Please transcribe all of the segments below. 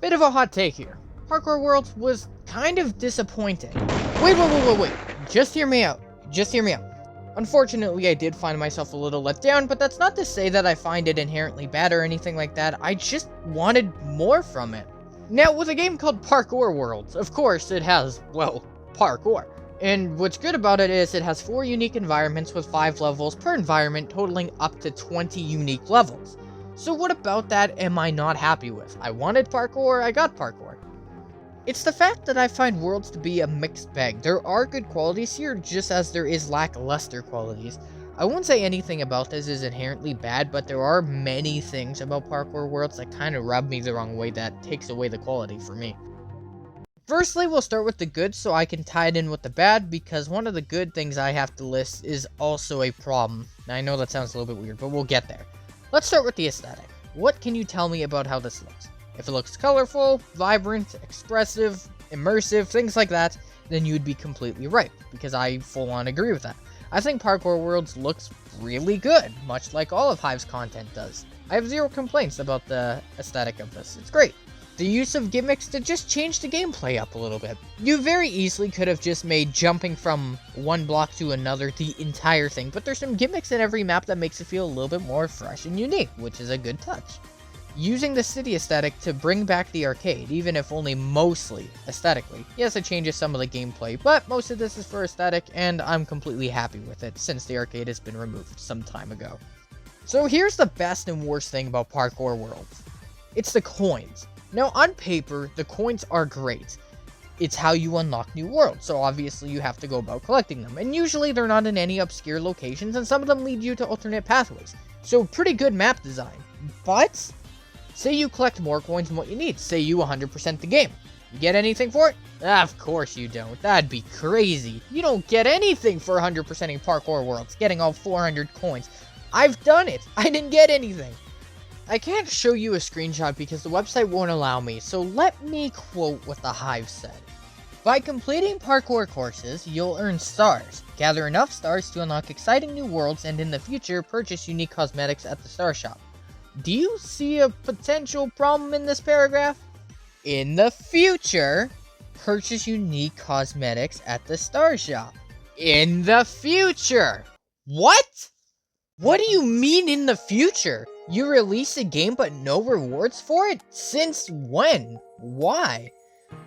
Bit of a hot take here. Parkour Worlds was kind of disappointing. Wait. Just hear me out. Unfortunately, I did find myself a little let down, but that's not to say that I find it inherently bad or anything like that. I just wanted more from it. Now, with a game called Parkour Worlds, of course, it has, well, parkour. And what's good about it is it has 4 unique environments with 5 levels per environment, totaling up to 20 unique levels. So what about that am I not happy with? I wanted parkour, I got parkour. It's the fact that I find Worlds to be a mixed bag. There are good qualities here, just as there is lackluster qualities. I won't say anything about this is inherently bad, but there are many things about Parkour Worlds that kind of rub me the wrong way that takes away the quality for me. Firstly, we'll start with the good so I can tie it in with the bad, because one of the good things I have to list is also a problem. Now, I know that sounds a little bit weird, but we'll get there. Let's start with the aesthetic. What can you tell me about how this looks? If it looks colorful, vibrant, expressive, immersive, things like that, then you'd be completely right, because I full on agree with that. I think Parkour Worlds looks really good, much like all of Hive's content does. I have zero complaints about the aesthetic of this, it's great. The use of gimmicks to just change the gameplay up a little bit. You very easily could have just made jumping from one block to another the entire thing, but there's some gimmicks in every map that makes it feel a little bit more fresh and unique, which is a good touch. Using the city aesthetic to bring back the arcade, even if only mostly aesthetically. Yes, it changes some of the gameplay, but most of this is for aesthetic, and I'm completely happy with it since the arcade has been removed some time ago. So here's the best and worst thing about Parkour Worlds. It's the coins. Now, on paper, the coins are great. It's how you unlock new worlds, so obviously you have to go about collecting them, and usually they're not in any obscure locations, and some of them lead you to alternate pathways. So pretty good map design. But say you collect more coins than what you need. Say you 100% the game. You get anything for it? Of course you don't. That'd be crazy. You don't get anything for 100%ing Parkour Worlds, getting all 400 coins. I've done it. I didn't get anything. I can't show you a screenshot because the website won't allow me, so let me quote what the Hive said. By completing parkour courses, you'll earn stars. Gather enough stars to unlock exciting new worlds and in the future, purchase unique cosmetics at the Star Shop. Do you see a potential problem in this paragraph? In the future, purchase unique cosmetics at the Star Shop. In the future! What? What do you mean in the future? You release a game but no rewards for it? Since when? Why?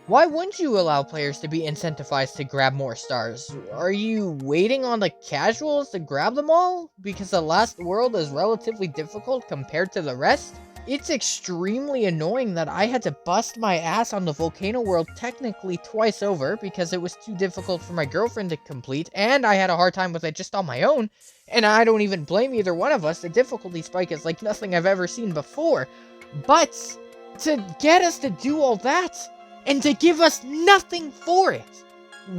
Why wouldn't you allow players to be incentivized to grab more stars? Are you waiting on the casuals to grab them all? Because the last world is relatively difficult compared to the rest? It's extremely annoying that I had to bust my ass on the volcano world technically twice over because it was too difficult for my girlfriend to complete, and I had a hard time with it just on my own. And I don't even blame either one of us. The difficulty spike is like nothing I've ever seen before. But to get us to do all that, and to give us nothing for it.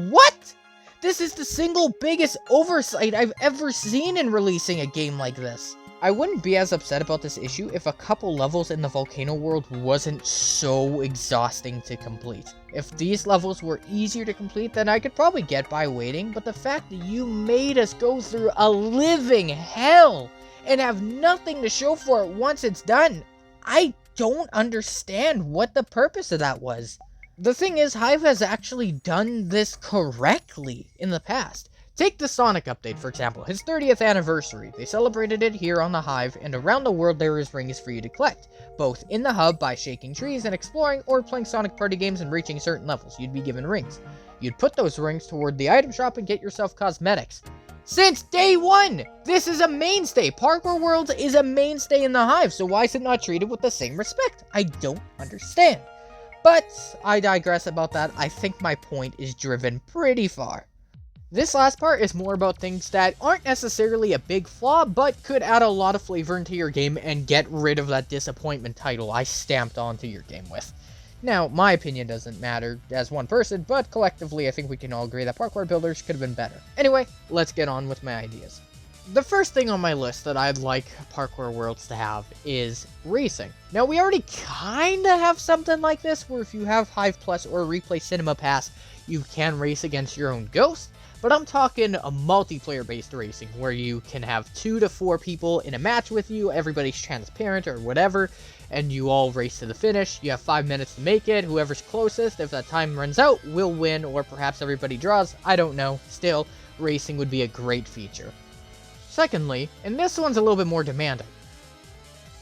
What? This is the single biggest oversight I've ever seen in releasing a game like this. I wouldn't be as upset about this issue if a couple levels in the volcano world wasn't so exhausting to complete. If these levels were easier to complete, then I could probably get by waiting, but the fact that you made us go through a living hell and have nothing to show for it once it's done, I don't understand what the purpose of that was. The thing is, Hive has actually done this correctly in the past. Take the Sonic update, for example, his 30th anniversary. They celebrated it here on the Hive, and around the world there is rings for you to collect, both in the hub by shaking trees and exploring, or playing Sonic Party games and reaching certain levels. You'd be given rings. You'd put those rings toward the item shop and get yourself cosmetics. Since day one, this is a mainstay. Parkour Worlds is a mainstay in the Hive, so why is it not treated with the same respect? I don't understand. But I digress about that. I think my point is driven pretty far. This last part is more about things that aren't necessarily a big flaw, but could add a lot of flavor into your game and get rid of that disappointment title I stamped onto your game with. Now, my opinion doesn't matter as one person, but collectively I think we can all agree that Parkour Builders could have been better. Anyway, let's get on with my ideas. The first thing on my list that I'd like Parkour Worlds to have is racing. Now, we already kinda have something like this, where if you have Hive Plus or Replay Cinema Pass, you can race against your own ghost. But I'm talking a multiplayer-based racing, where you can have 2 to 4 people in a match with you, everybody's transparent or whatever, and you all race to the finish. You have 5 minutes to make it. Whoever's closest, if that time runs out, will win, or perhaps everybody draws. I don't know. Still, racing would be a great feature. Secondly, and this one's a little bit more demanding,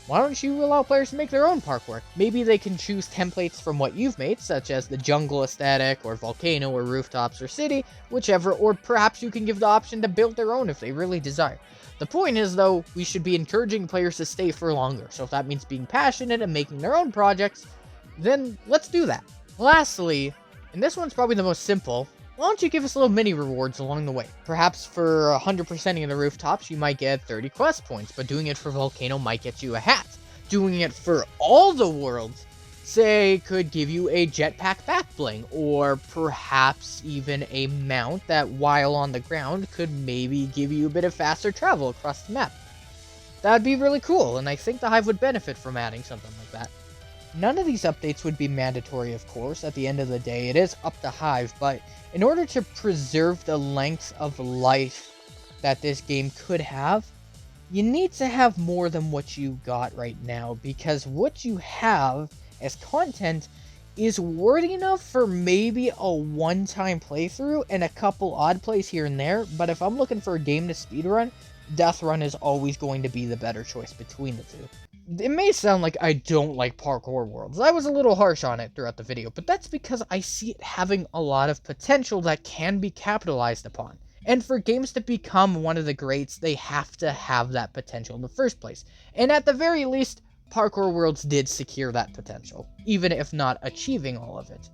why don't you allow players to make their own parkour? Maybe they can choose templates from what you've made, such as the jungle aesthetic, or volcano, or rooftops, or city, whichever, or perhaps you can give the option to build their own if they really desire. The point is, though, we should be encouraging players to stay for longer, so if that means being passionate and making their own projects, then let's do that. Lastly, and this one's probably the most simple, why don't you give us little mini rewards along the way? Perhaps for 100%ing the rooftops, you might get 30 quest points, but doing it for Volcano might get you a hat. Doing it for all the worlds, say, could give you a jetpack back bling, or perhaps even a mount that, while on the ground, could maybe give you a bit of faster travel across the map. That'd be really cool, and I think the Hive would benefit from adding something like that. None of these updates would be mandatory, of course. At the end of the day, it is up to Hive, but in order to preserve the length of life that this game could have, you need to have more than what you got right now, because what you have as content is worthy enough for maybe a one-time playthrough and a couple odd plays here and there, but if I'm looking for a game to speedrun, Death Run is always going to be the better choice between the two. It may sound like I don't like Parkour Worlds. I was a little harsh on it throughout the video, but that's because I see it having a lot of potential that can be capitalized upon. And for games to become one of the greats, they have to have that potential in the first place. And at the very least, Parkour Worlds did secure that potential, even if not achieving all of it.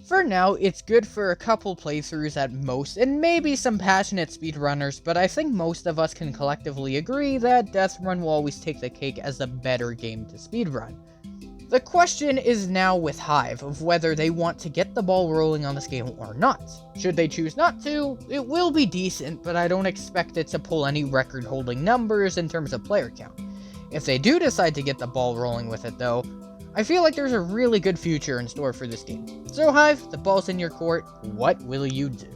For now, it's good for a couple playthroughs at most, and maybe some passionate speedrunners, but I think most of us can collectively agree that Death Run will always take the cake as the better game to speedrun. The question is now with Hive of whether they want to get the ball rolling on this game or not. Should they choose not to, it will be decent, but I don't expect it to pull any record-holding numbers in terms of player count. If they do decide to get the ball rolling with it though, I feel like there's a really good future in store for this game. So Hive, the ball's in your court, what will you do?